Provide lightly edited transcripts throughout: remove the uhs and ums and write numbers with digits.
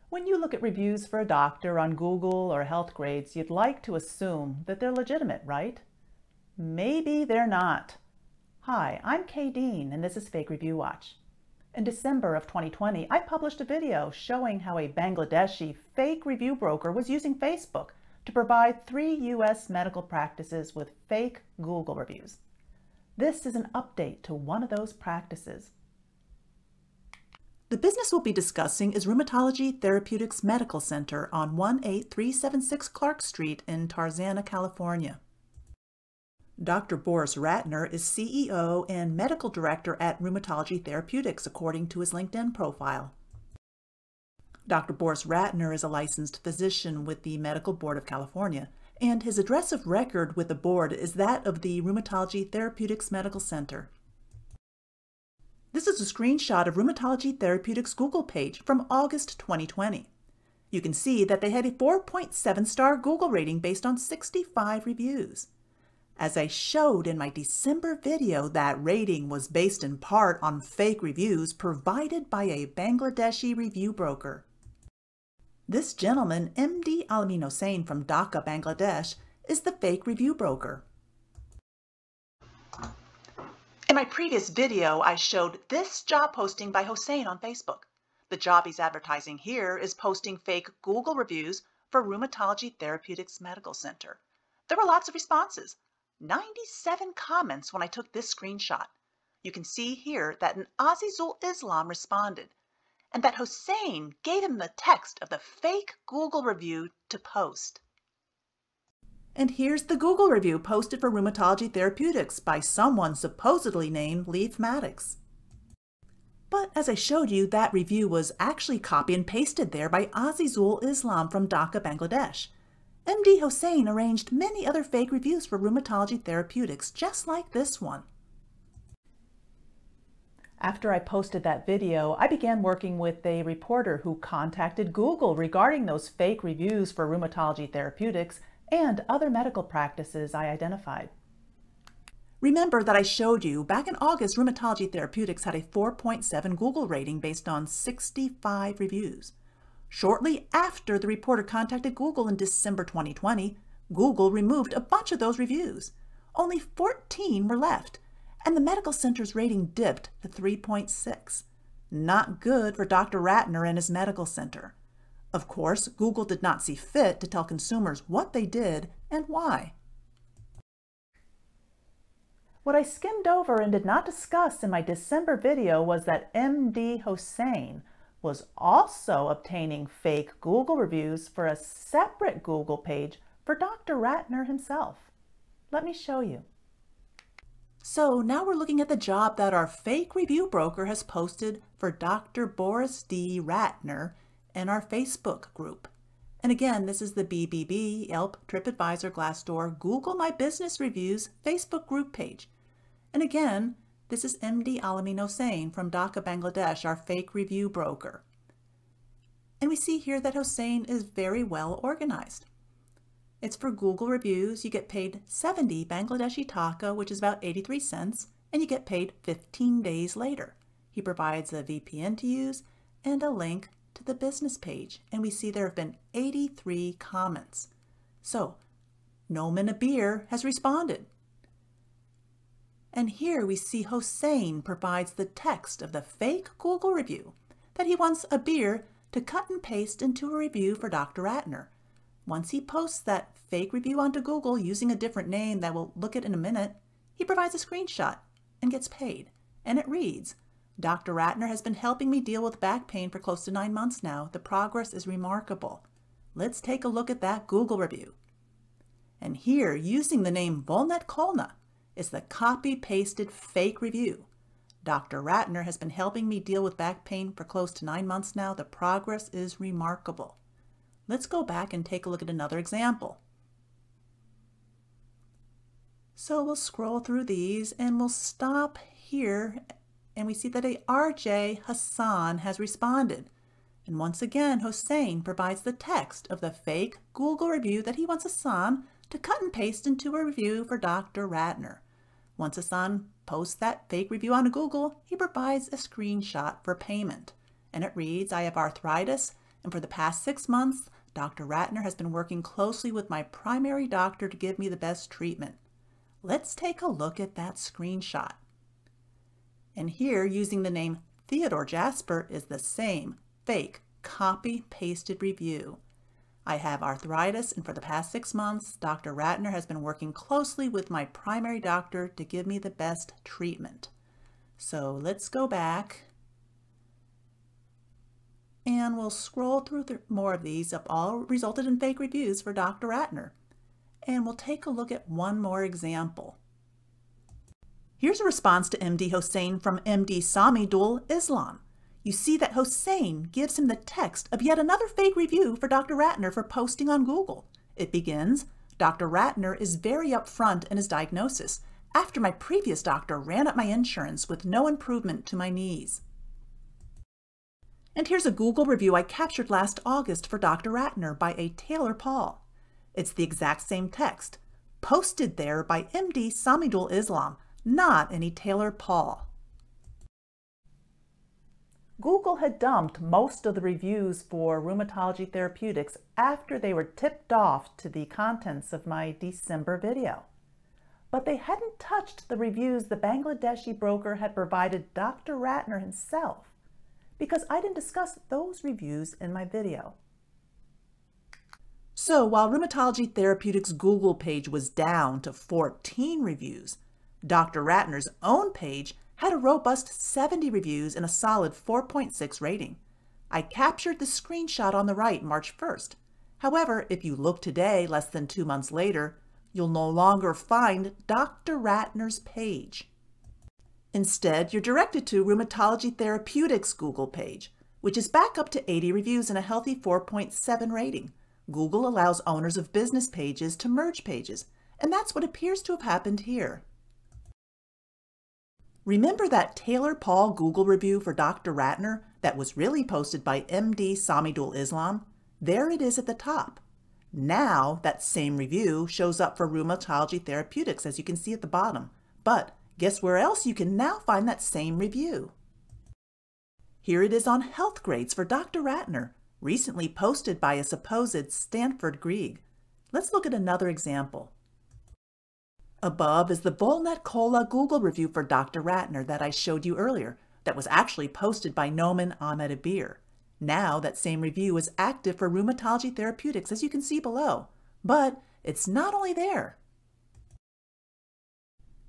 When you look at reviews for a doctor on Google or Healthgrades, you'd like to assume that they're legitimate, right? Maybe they're not. Hi, I'm Kay Dean, and this is Fake Review Watch. In December of 2020, I published a video showing how a Bangladeshi fake review broker was using Facebook to provide 3 U.S. medical practices with fake Google reviews. This is an update to one of those practices. The business we'll be discussing is Rheumatology Therapeutics Medical Center on 18376 Clark Street in Tarzana, California. Dr. Boris Ratner is CEO and Medical Director at Rheumatology Therapeutics, according to his LinkedIn profile. Dr. Boris Ratner is a licensed physician with the Medical Board of California, and his address of record with the board is that of the Rheumatology Therapeutics Medical Center. This is a screenshot of Rheumatology Therapeutics' Google page from August 2020. You can see that they had a 4.7-star Google rating based on 65 reviews. As I showed in my December video, that rating was based in part on fake reviews provided by a Bangladeshi review broker. This gentleman, MD Alamin Hossain from Dhaka, Bangladesh, is the fake review broker. In my previous video, I showed this job posting by Hossain on Facebook. The job he's advertising here is posting fake Google reviews for Rheumatology Therapeutics Medical Center. There were lots of responses. 97 comments when I took this screenshot. You can see here that an Azizul Islam responded, and that Hossain gave him the text of the fake Google review to post. And here's the Google review posted for Rheumatology Therapeutics by someone supposedly named Leif Maddox. But as I showed you, that review was actually copy and pasted there by Azizul Islam from Dhaka, Bangladesh. MD Hossain arranged many other fake reviews for Rheumatology Therapeutics, just like this one. After I posted that video, I began working with a reporter who contacted Google regarding those fake reviews for Rheumatology Therapeutics and other medical practices I identified. Remember that I showed you back in August, Rheumatology Therapeutics had a 4.7 Google rating based on 65 reviews. Shortly after the reporter contacted Google in December 2020, Google removed a bunch of those reviews. Only 14 were left, and the medical center's rating dipped to 3.6. Not good for Dr. Ratner and his medical center. Of course, Google did not see fit to tell consumers what they did and why. What I skimmed over and did not discuss in my December video was that MD Hossain was also obtaining fake Google reviews for a separate Google page for Dr. Ratner himself. Let me show you. So now we're looking at the job that our fake review broker has posted for Dr. Boris D. Ratner in our Facebook group. And again, this is the BBB, Yelp, TripAdvisor, Glassdoor, Google My Business Reviews Facebook group page. And again, this is MD Alamin Hossain from Dhaka, Bangladesh, our fake review broker. And we see here that Hossain is very well organized. It's for Google reviews. You get paid 70 Bangladeshi taka, which is about 83 cents, and you get paid 15 days later. He provides a VPN to use and a link to the business page, and we see there have been 83 comments. So, Noman Abir has responded. And here we see Hossain provides the text of the fake Google review that he wants Abir to cut and paste into a review for Dr. Ratner. Once he posts that fake review onto Google using a different name that we'll look at in a minute, he provides a screenshot and gets paid. And it reads, Dr. Ratner has been helping me deal with back pain for close to 9 months now. The progress is remarkable. Let's take a look at that Google review. And here, using the name Volnet Kolna, is the copy-pasted fake review. Dr. Ratner has been helping me deal with back pain for close to 9 months now. The progress is remarkable. Let's go back and take a look at another example. So we'll scroll through these and we'll stop here, and we see that a RJ Hassan has responded. And once again, Hossain provides the text of the fake Google review that he wants Hassan to cut and paste into a review for Dr. Ratner. Once Hassan posts that fake review on Google, he provides a screenshot for payment. And it reads, I have arthritis and for the past 6 months, Dr. Ratner has been working closely with my primary doctor to give me the best treatment. Let's take a look at that screenshot. And here, using the name Theodore Jasper, is the same fake copy-pasted review. I have arthritis, and for the past 6 months, Dr. Ratner has been working closely with my primary doctor to give me the best treatment. So let's go back, and we'll scroll through more of these up, all resulted in fake reviews for Dr. Ratner. And we'll take a look at one more example. Here's a response to MD Hossein from MD Samidul Islam. You see that Hossein gives him the text of yet another fake review for Dr. Ratner for posting on Google. It begins, Dr. Ratner is very upfront in his diagnosis, after my previous doctor ran up my insurance with no improvement to my knees. And here's a Google review I captured last August for Dr. Ratner by a Taylor Paul. It's the exact same text, posted there by MD Samidul Islam, not any Taylor Paul. Google had dumped most of the reviews for Rheumatology Therapeutics after they were tipped off to the contents of my December video. But they hadn't touched the reviews the Bangladeshi broker had provided Dr. Ratner himself, because I didn't discuss those reviews in my video. So while Rheumatology Therapeutics' Google page was down to 14 reviews, Dr. Ratner's own page had a robust 70 reviews and a solid 4.6 rating. I captured the screenshot on the right March 1st. However, if you look today, less than 2 months later, you'll no longer find Dr. Ratner's page. Instead, you're directed to Rheumatology Therapeutics' Google page, which is back up to 80 reviews and a healthy 4.7 rating. Google allows owners of business pages to merge pages, and that's what appears to have happened here. Remember that Taylor Paul Google review for Dr. Ratner that was really posted by MD Samidul Islam? There it is at the top. Now that same review shows up for Rheumatology Therapeutics, as you can see at the bottom. But guess where else you can now find that same review? Here it is on Healthgrades for Dr. Ratner, recently posted by a supposed Stanford Greek. Let's look at another example. Above is the Volnet Cola Google review for Dr. Ratner that I showed you earlier, that was actually posted by Noman Ahmedabir. Now that same review is active for Rheumatology Therapeutics, as you can see below. But it's not only there.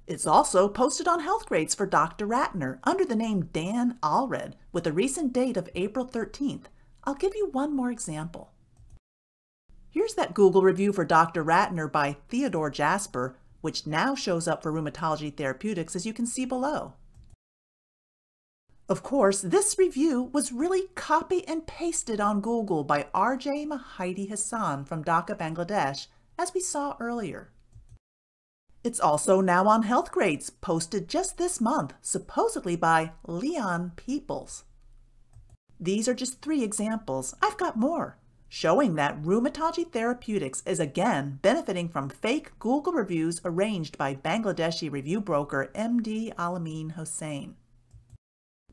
It's also posted on Healthgrades for Dr. Ratner under the name Dan Allred with a recent date of April 13th. I'll give you one more example. Here's that Google review for Dr. Ratner by Theodore Jasper, which now shows up for Rheumatology Therapeutics, as you can see below. Of course, this review was really copy and pasted on Google by RJ Mahidi Hassan from Dhaka, Bangladesh, as we saw earlier. It's also now on Healthgrades, posted just this month, supposedly by Leon Peoples. These are just 3 examples. I've got more, showing that Rheumatology Therapeutics is again benefiting from fake Google reviews arranged by Bangladeshi review broker MD Alamin Hossein.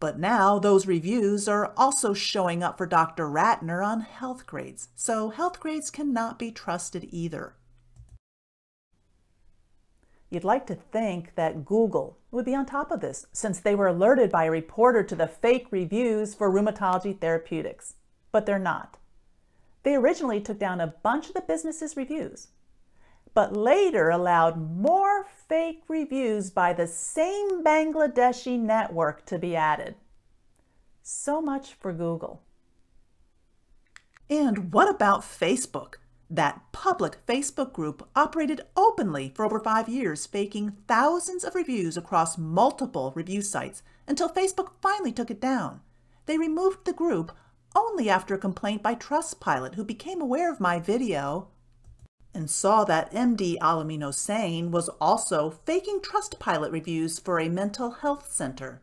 But now those reviews are also showing up for Dr. Ratner on Healthgrades, so Healthgrades cannot be trusted either. You'd like to think that Google would be on top of this, since they were alerted by a reporter to the fake reviews for Rheumatology Therapeutics, but they're not. They originally took down a bunch of the business's reviews, but later allowed more fake reviews by the same Bangladeshi network to be added. So much for Google. And what about Facebook? That public Facebook group operated openly for over 5 years, faking thousands of reviews across multiple review sites until Facebook finally took it down. They removed the group only after a complaint by Trustpilot, who became aware of my video and saw that MD Alamin Hossein was also faking Trustpilot reviews for a mental health center.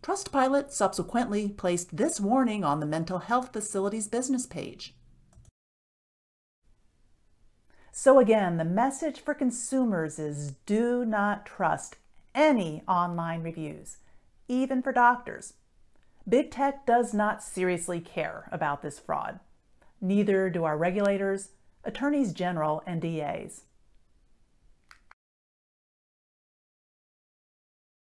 Trustpilot subsequently placed this warning on the mental health facility's business page. So again, the message for consumers is do not trust any online reviews, even for doctors. Big tech does not seriously care about this fraud. Neither do our regulators, attorneys general, and DAs.